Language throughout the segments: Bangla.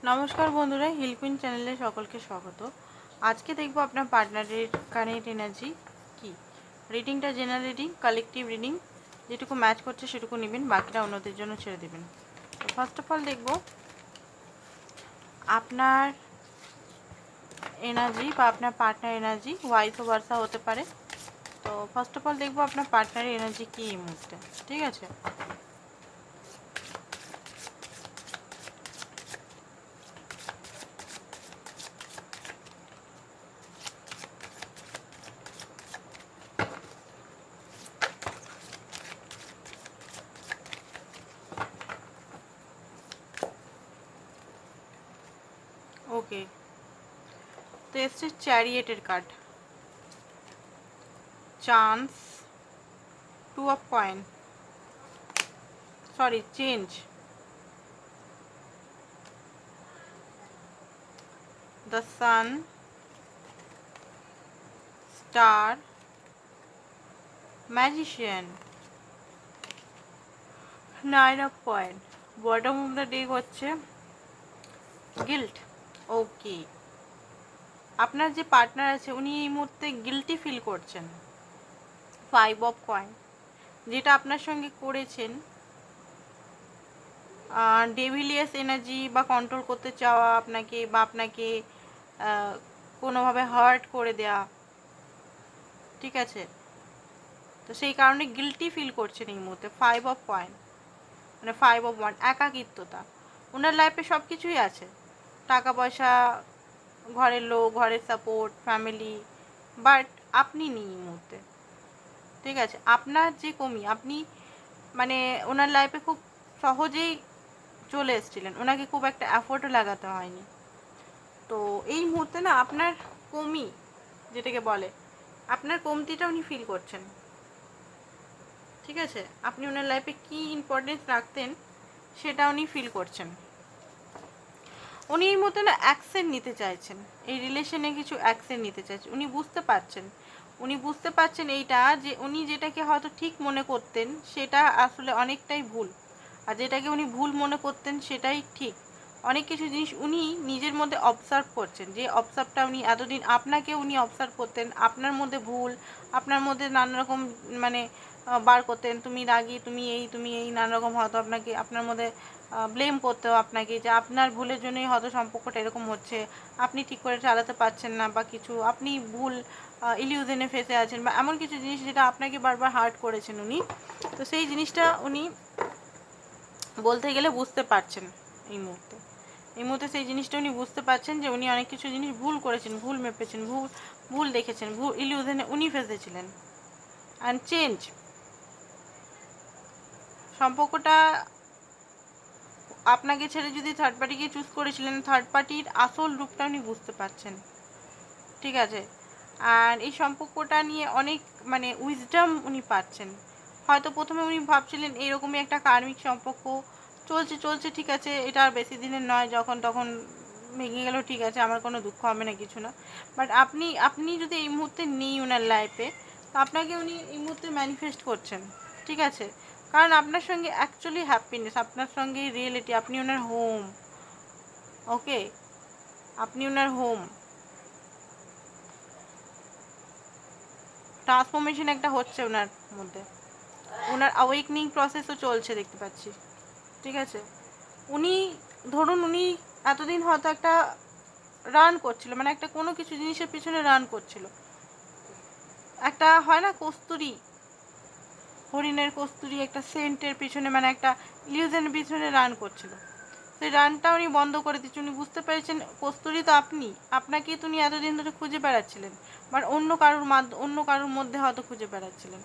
নমস্কার বন্ধুরা, হিল কুইন চ্যানেলে সকলকে স্বাগত। আজকে দেখব আপনার পার্টনারের কানেক্ট এনার্জি কি। রিডিংটা জেনারেল রিডিং, কালেকটিভ রিডিং, যেটুকু ম্যাচ করছে সেটুকু নেবেন, বাকিটা অন্যদের জন্য ছেড়ে দেবেন। তো ফার্স্ট অফ অল দেখব আপনার এনার্জি বা আপনার পার্টনার এনার্জি, ওয়াইস ও ভার্সা হতে পারে। তো ফার্স্ট অফ অল দেখব আপনার পার্টনারের এনার্জি কি এই মুহূর্তে। ঠিক আছে, ওকে। তো এসছে চ্যারিয়েটের card, chance, two of coin, sorry change, the sun, star, magician, nine of point. Bottom of the deck হচ্ছে গিল্ট। ওকে, আপনার যে পার্টনার আছে উনি এই মুহূর্তে গিল্টি ফিল করছেন। ফাইভ অফ কয়েন, যেটা আপনার সঙ্গে করেছেন, ডেভিলিয়াস এনার্জি বা কন্ট্রোল করতে চাওয়া আপনাকে, বা আপনাকে কোনোভাবে হার্ট করে দেয়া, ঠিক আছে। তো সেই কারণে গিল্টি ফিল করছেন এই মুহূর্তে। ফাইভ অফ কয়েন মানে ফাইভ অফ ওয়ান, একাকিত্বতা। ওনার লাইফে সব কিছুই আছে, টাকা পয়সা, ঘরের লোক, ঘরের সাপোর্ট, ফ্যামিলি, বাট আপনি নেই এই মুহূর্তে। ঠিক আছে, আপনার যে কমি, আপনি মানে ওনার লাইফে খুব সহজেই চলে এসেছিলেন, ওনাকে খুব একটা এফোর্টও লাগাতে হয়নি। তো এই মুহূর্তে না আপনার কমি যেটাকে বলে, আপনার কমতিটা উনি ফিল করছেন। ঠিক আছে, আপনি ওনার লাইফে কী ইম্পর্টেন্স রাখতেন সেটা উনি ফিল করছেন। উনি এই মতো না অ্যাকশন নিতে চাইছেন, এই রিলেশনে কিছু অ্যাকশন নিতে চাইছেন। উনি বুঝতে পারছেন এইটা, যে উনি যেটাকে হয়তো ঠিক মনে করতেন সেটা আসলে অনেকটাই ভুল, আর যেটাকে উনি ভুল মনে করতেন সেটাই ঠিক। অনেক কিছু জিনিস উনি নিজের মধ্যে অবজার্ভ করছেন, যে অবজার্ভটা উনি এতদিন আপনাকে উনি অবজার্ভ করতেন, আপনার মধ্যে ভুল, আপনার মধ্যে নানা রকম মানে বার করতেন, তুমি রাগী, তুমি এই নানা রকম হয়তো আপনাকে আপনার মধ্যে ব্লেম করতেও আপনাকে, যে আপনার ভুলের জন্যই হয়তো সম্পর্কটা এরকম হচ্ছে, আপনি ঠিক করে চালাতে পারছেন না, বা কিছু আপনি ভুল ইলিউশনে ফেসে আছেন, বা এমন কিছু জিনিস যেটা আপনাকে বারবার হার্ট করেছেন উনি। তো সেই জিনিসটা উনি বলতে গেলে বুঝতে পারছেন এই মুহূর্তে সেই জিনিসটা উনি বুঝতে পারছেন, যে উনি অনেক কিছু জিনিস ভুল করেছেন, ভুল মেপেছেন, ভুল দেখেছেন, ভুল ইলিউশনে উনি ফেসেছিলেন। অ্যান্ড চেঞ্জ, সম্পর্কটা আপনাকে ছেড়ে যদি থার্ড পার্টিকে চুজ করেছিলেন, থার্ড পার্টির আসল রূপটা উনি বুঝতে পারছেন। ঠিক আছে, আর এই সম্পর্কটা নিয়ে অনেক মানে উইজডম উনি পাচ্ছেন। হয়তো প্রথমে উনি ভাবছিলেন এরকমই একটা কার্মিক সম্পর্ক চলছে, ঠিক আছে, এটা আর বেশি দিনের নয়, যখন তখন ভেঙে গেলেও ঠিক আছে, আমার কোনো দুঃখ হবে না, কিছু না। বাট আপনি যদি এই মুহূর্তে নেই ওনার লাইফে, তো আপনাকে উনি এই মুহূর্তে ম্যানিফেস্ট করছেন। ঠিক আছে, কারণ আপনার সঙ্গে অ্যাকচুয়ালি হ্যাপিনেস, আপনার সঙ্গে রিয়েলিটি, আপনি ওনার হোম। ওকে, আপনি ওনার হোম। ট্রান্সফরমেশন একটা হচ্ছে ওনার মধ্যে, ওনার অ্যাওয়েকনিং প্রসেসও চলছে দেখতে পাচ্ছি। ঠিক আছে, উনি ধরুন উনি এতদিন হয়তো একটা রান করছিল, মানে একটা কোনো কিছু জিনিসের পিছনে রান করছিল, একটা হয় না কস্তুরি, হরিণের কস্তুরি, একটা সেন্টের পিছনে, মানে একটা ইলিউশনের পিছনে রান করছিল। সেই রানটা উনি বন্ধ করে দিচ্ছে। উনি বুঝতে পেরেছেন কস্তুরি তো আপনি, আপনাকেই তো উনি এতদিন ধরে খুঁজে বেড়াচ্ছিলেন, বাট অন্য কারোর মধ্যে হয়তো খুঁজে বেড়াচ্ছিলেন।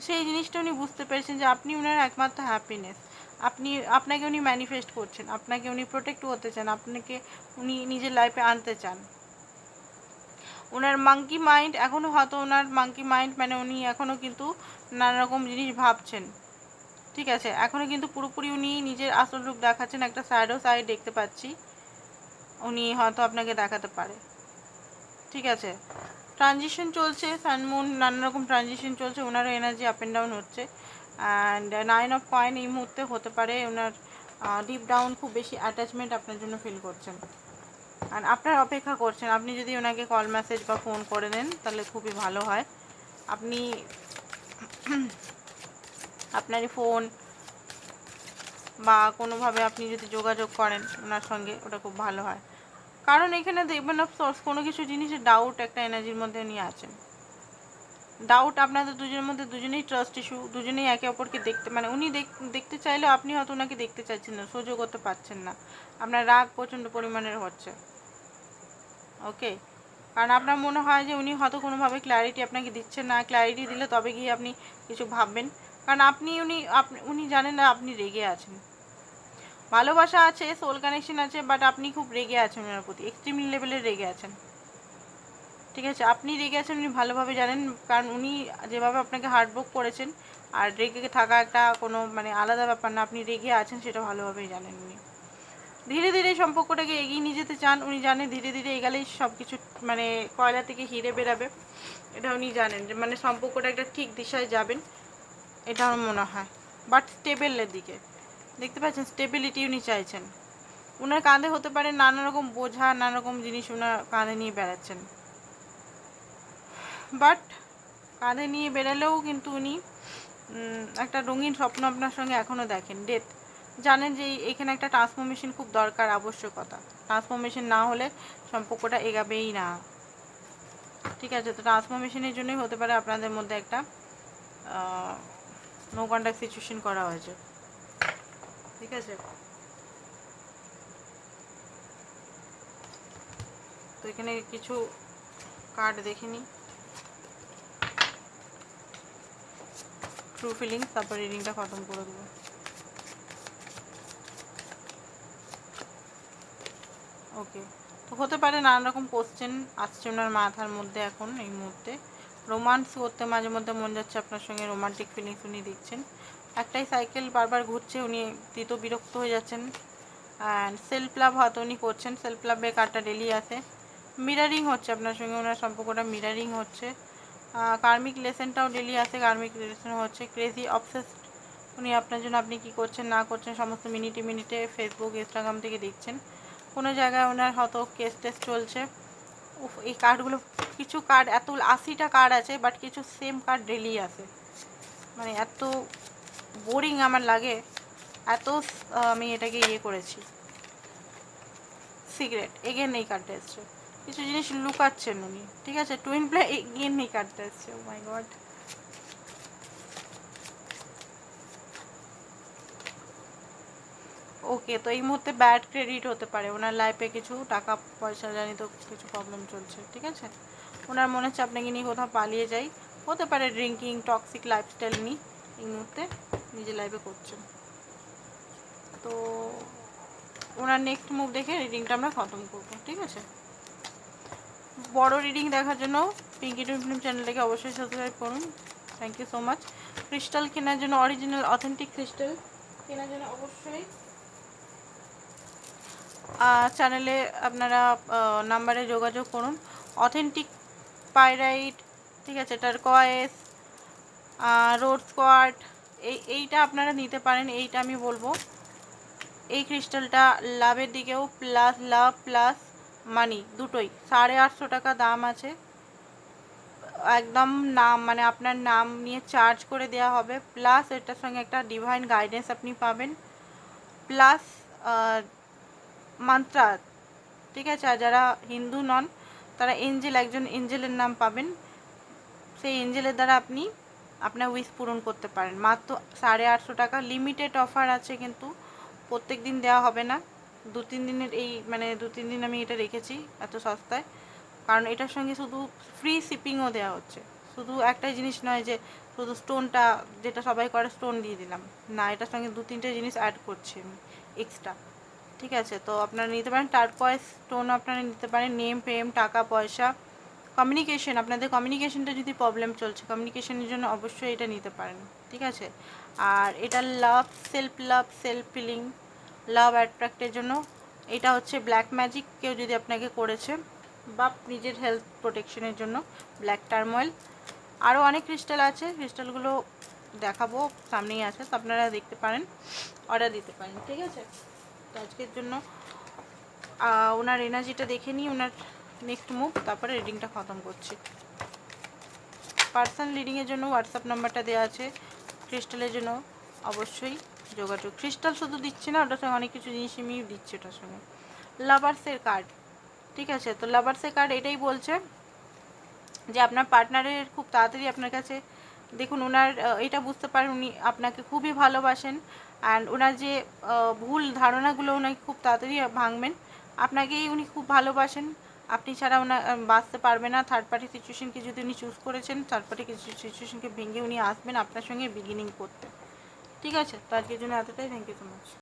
সেই জিনিসটা উনি বুঝতে পেরেছেন, যে আপনি উনার একমাত্র হ্যাপিনেস। আপনাকে উনি ম্যানিফেস্ট করছেন, আপনাকে উনি প্রোটেক্ট করতে চান, আপনাকে উনি নিজের লাইফে আনতে চান। ওনার মাঙ্কি মাইন্ড এখনও হয়তো, ওনার মাঙ্কি মাইন্ড মানে উনি এখনও কিন্তু নানা রকম জিনিস ভাবছেন। ঠিক আছে, এখনও কিন্তু পুরোপুরি উনি নিজের আসল রূপ দেখাচ্ছেন, একটা স্যাডো সাইড দেখতে পাচ্ছি উনি হয়তো আপনাকে দেখাতে পারে। ঠিক আছে, ট্রানজিশন চলছে, সানমুন নানা রকম ট্রানজিশন চলছে, ওনারও এনার্জি আপ অ্যান্ড ডাউন হচ্ছে। অ্যান্ড নাইন অফ কয়েন এই মুহূর্তে হতে পারে ওনার ডিপ ডাউন খুব বেশি অ্যাটাচমেন্ট আপনার জন্য ফিল করছেন, আর আপনার অপেক্ষা করছেন। আপনি যদি ওনাকে কল মেসেজ বা ফোন করে দেন তাহলে খুবই ভালো হয়। আপনি আপনার ফোন বা কোনোভাবে আপনি যদি যোগাযোগ করেন ওনার সঙ্গে, ওটা খুব ভালো হয়। কারণ এখানে দেখবেন অফ সোর্স কোনো কিছু জিনিসের ডাউট একটা এনার্জির মধ্যে নিয়ে আছেন। ডাউট আপনাদের দুজনের মধ্যে, দুজনেই ট্রাস্ট ইস্যু, দুজনেই একে অপরকে দেখতে, মানে উনি দেখতে চাইলেও আপনি হয়তো ওনাকে দেখতে চাইছেন না, সহ্য করতে পারছেন না, আপনার রাগ প্রচণ্ড পরিমাণের হচ্ছে। ওকে, কারণ আপনার মনে হয় যে উনি হয়তো কোনোভাবে ক্ল্যারিটি আপনাকে দিচ্ছেন না, ক্ল্যারিটি দিলে তবে গিয়ে আপনি কিছু ভাববেন। কারণ উনি জানেন না আপনি রেগে আছেন। ভালোবাসা আছে, সোল কানেকশন আছে, বাট আপনি খুব রেগে আছেন ওনার প্রতি, এক্সট্রিম লেভেলের রেগে আছেন। ঠিক আছে, আপনি রেগে আছেন উনি ভালোভাবে জানেন, কারণ উনি যেভাবে আপনাকে হার্টব্রেক করেছেন, আর রেগে থাকা একটা কোনো মানে আলাদা ব্যাপার না, আপনি রেগে আছেন সেটা ভালোভাবেই জানেন উনি। ধীরে ধীরে সম্পর্কটাকে এগিয়ে নিয়ে যেতে চান, উনি জানেন ধীরে ধীরে এগালেই সব কিছু মানে কয়লা থেকে হিরে বেরাবে, এটা উনি জানেন যে মানে সম্পর্কটা একটা ঠিক দিশায় যাবেন, এটা আমার মনে হয়। বাট স্টেবেলের দিকে দেখতে পাচ্ছেন, স্টেবিলিটি উনি চাইছেন। ওনার কাঁধে হতে পারে নানা রকম বোঝা, নানা রকম জিনিস ওনার কাঁধে নিয়ে বেড়াচ্ছেন, বাট কাঁধে নিয়ে বেরালেও কিন্তু উনি একটা রঙিন স্বপ্ন আপনার সঙ্গে এখনও দেখেন। ডেথ জানেন যে এখানে একটা ট্রান্সফরমেশন খুব দরকার, আবশ্যকতা। ট্রান্সফরমেশন না হলে সম্পর্কটা এগাবেই না। ঠিক আছে, তো ট্রান্সফরমেশনের জন্যই হতে পারে আপনাদের মধ্যে একটা নো কন্ট্যাক্ট সিচুয়েশন করা হয়েছে। ঠিক আছে, তো এখানে কিছু কার্ড দেখে নিই, ট্রু ফিলিংস, তারপর রিডিংটা খতম করে দেবো। ওকে, তো হতে পারে নানা রকম কোশ্চেন আসছে ওনার মাথার মধ্যে এখন এই মুহূর্তে। রোমান্স করতে মাঝে মধ্যে মন যাচ্ছে আপনার সঙ্গে, রোমান্টিক ফিলিংস উনি দিচ্ছেন। একটাই সাইকেল বারবার ঘুরছে, উনি বিরক্ত হয়ে যাচ্ছেন। অ্যান্ড সেলফ লাভ হয়তো উনি করছেন, সেলফ লাভের কার্ডটা ডেলি আসে। মিরারিং হচ্ছে আপনার সঙ্গে ওনার সম্পর্কটা, মিরারিং হচ্ছে। কার্মিক লেসেনটাও ডেলি আসে, কার্মিক লেসেন হচ্ছে। ক্রেজি অবসেসড উনি আপনার জন্য, আপনি কী করছেন না করছেন সমস্ত মিনিটে মিনিটে ফেসবুক ইনস্টাগ্রাম থেকে দেখছেন। কোনো জায়গায় ওনার হয়তো কেস টেস চলছে। এই কার্ডগুলো, কিছু কার্ড এত 80টা কার্ড আছে, বাট কিছু সেম কার্ড ডেলি আসে, মানে এত বোরিং আমার লাগে, এত আমি এটাকে করেছি। সিগারেট এগেন এই কার্ডটা এসছে, কিছু জিনিস লুকাচ্ছেন উনি। ঠিক আছে, টুইন প্লে এগেন এই কার্ডটা এসছে। ও মাই গড, ওকে, তো এই মুহূর্তে ব্যাড ক্রেডিট হতে পারে ওনার লাইফে, কিছু টাকা পয়সা জানি তো কিছু প্রবলেম চলছে। ঠিক আছে, ওনার মনে হচ্ছে আপনাকে নিয়ে কোথাও পালিয়ে যাই, হতে পারে ড্রিঙ্কিং টক্সিক লাইফস্টাইল নিয়ে এই মুহূর্তে নিজের লাইফে করছেন। তো ওনার নেক্সট মুভ দেখে রিডিংটা আমরা খতম করবো। ঠিক আছে, বড় রিডিং দেখার জন্য পিঙ্কি টুইন ফিল্ম চ্যানেলটাকে অবশ্যই সাবস্ক্রাইব করুন। Thank you so much. Crystal কেনার জন্য, অরিজিনাল অথেন্টিক ক্রিস্টাল কেনার জন্য অবশ্যই চ্যানেলে আপনারা নাম্বারে যোগাযোগ করুন। অথেন্টিক পাইরাইট, ঠিক আছে, টারকয়েস, রোড স্কোয়াট, এইটা আপনারা নিতে পারেন। এইটা আমি বলবো, এই ক্রিস্টালটা লাভের দিকেও, প্লাস লাভ প্লাস মানি দুটোই। 850 টাকা দাম আছে, একদম নাম মানে আপনার নাম নিয়ে চার্জ করে দেওয়া হবে, প্লাস এটার সঙ্গে একটা ডিভাইন গাইডেন্স আপনি পাবেন, প্লাস মান্ত্রা। ঠিক আছে, আর যারা হিন্দু নন তারা এঞ্জেল, একজন এঞ্জেলের নাম পাবেন, সেই এঞ্জেলের দ্বারা আপনি আপনার উইশ পূরণ করতে পারেন। মাত্র 850 টাকা, লিমিটেড অফার আছে, কিন্তু প্রত্যেক দিন দেওয়া হবে না, 2-3 দিনের এই মানে 2-3 দিন আমি এটা রেখেছি এত সস্তায়, কারণ এটার সঙ্গে শুধু ফ্রি শিপিংও দেওয়া হচ্ছে। শুধু একটাই জিনিস নয় যে শুধু স্টোনটা, যেটা সবাই করে স্টোন দিয়ে দিলাম, না, এটার সঙ্গে 2-3টে জিনিস অ্যাড করছি আমি এক্সট্রা। ঠিক আছে, তো আপনারা নিতে পারেন টার্কয়েস স্টোন, আপনারা নিতে পারেন নেম ফেম টাকা পয়সা কমিউনিকেশন, আপনাদের কমিউনিকেশনটা যদি প্রবলেম চলছে কমিউনিকেশনের জন্য অবশ্যই এটা নিতে পারেন। ঠিক আছে, আর এটা লাভ, সেলফ ফিলিং, লাভ অ্যাট্রাক্টের জন্য এটা হচ্ছে ব্ল্যাক ম্যাজিক, কেউ যদি আপনাকে করেছে, বা নিজের হেলথ প্রোটেকশনের জন্য ব্ল্যাক টার্ময়েল। আরও অনেক ক্রিস্টাল আছে, ক্রিস্টালগুলো দেখাবো, সামনেই আছে, তো আপনারা দেখতে পারেন, অর্ডার দিতে পারেন। ঠিক আছে, তো আজকের জন্য ওনার এনার্জিটা দেখে নিই, ওনার নেক্সট মুভ, তারপরে রিডিংটা খতম করছি। পার্সোনাল রিডিংয়ের জন্য হোয়াটসঅ্যাপ নাম্বারটা দেওয়া আছে। ক্রিস্টালের জন্য অবশ্যই যোগাযোগ। ক্রিস্টাল শুধু দিচ্ছি না, ওটার সঙ্গে অনেক কিছু জিনিস আমি দিচ্ছি ওটার সঙ্গে। লাভার্সের কার্ড, ঠিক আছে, তো লাভার্সের কার্ড এটাই বলছে যে আপনার পার্টনারের খুব তাড়াতাড়ি আপনার কাছে, দেখুন ওনার এটা বুঝতে পারেন উনি আপনাকে খুবই ভালোবাসেন, অ্যান্ড ওনার যে ভুল ধারণাগুলো উনি খুব তাড়াতাড়ি ভাঙবেন। আপনাকেই উনি খুব ভালোবাসেন, আপনি ছাড়া ওনার বাঁচতে পারবে না। থার্ড পার্টি সিচুয়েশনকে যদি উনি চুজ করেছেন, থার্ড পার্টি সিচুয়েশনকে ভেঙে উনি আসবেন আপনার সঙ্গে বিগিনিং করতে। ঠিক আছে, তো আজকের জন্য এতটাই। Thank you so much.